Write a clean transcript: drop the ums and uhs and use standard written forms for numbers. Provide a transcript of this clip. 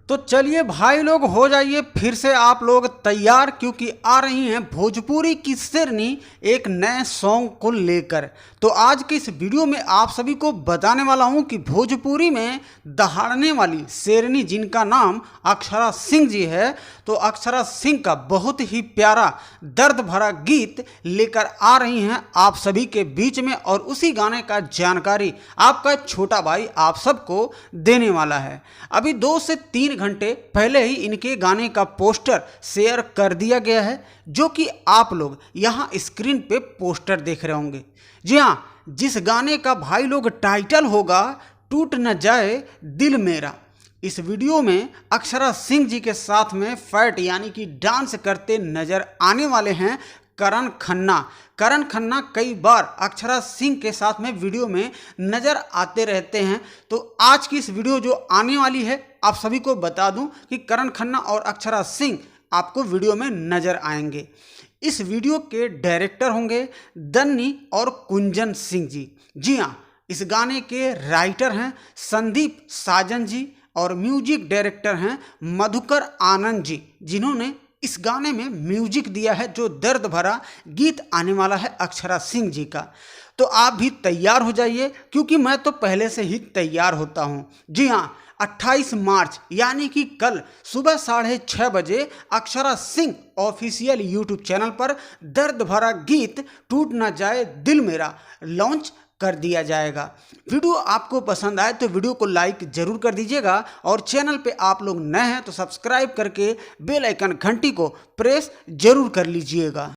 तो चलिए भाई लोग, हो जाइए फिर से आप लोग तैयार, क्योंकि आ रही हैं भोजपुरी की शेरनी एक नए सॉन्ग को लेकर। तो आज के इस वीडियो में आप सभी को बताने वाला हूं कि भोजपुरी में दहाड़ने वाली शेरनी जिनका नाम अक्षरा सिंह जी है, तो अक्षरा सिंह का बहुत ही प्यारा दर्द भरा गीत लेकर आ रही हैं आप सभी के बीच में, और उसी गाने का जानकारी आपका छोटा भाई आप सबको देने वाला है। अभी 2 से 3 घंटे पहले ही इनके गाने का पोस्टर शेयर कर दिया गया है, जो कि आप लोग यहाँ स्क्रीन पे पोस्टर देख रहे होंगे। जी हाँ, जिस गाने का भाई लोग टाइटल होगा टूट न जाए दिल मेरा। इस वीडियो में अक्षरा सिंह जी के साथ में फैट यानी कि डांस करते नजर आने वाले हैं करण खन्ना। करण खन्ना कई बार अक्षरा सिंह के साथ में वीडियो में नज़र आते रहते हैं। तो आज की इस वीडियो जो आने वाली है, आप सभी को बता दूं कि करण खन्ना और अक्षरा सिंह आपको वीडियो में नज़र आएंगे। इस वीडियो के डायरेक्टर होंगे दन्नी और कुंजन सिंह जी। जी हाँ, इस गाने के राइटर हैं संदीप साजन जी, और म्यूजिक डायरेक्टर हैं मधुकर आनंद जी, जिन्होंने इस गाने में म्यूजिक दिया है। जो दर्द भरा गीत आने वाला है अक्षरा सिंह जी का। तो आप भी तैयार हो जाइए, क्योंकि मैं तो पहले से ही तैयार होता हूं। जी हाँ, 28 मार्च यानी कि कल सुबह 6:30 बजे Akshara Singh official YouTube channel पर दर्द भरा गीत टूट ना जाए दिल मेरा लॉन्च कर दिया जाएगा। वीडियो आपको पसंद आए तो वीडियो को लाइक जरूर कर दीजिएगा, और चैनल पे आप लोग नए हैं तो सब्सक्राइब करके बेल आइकन घंटी को प्रेस जरूर कर लीजिएगा।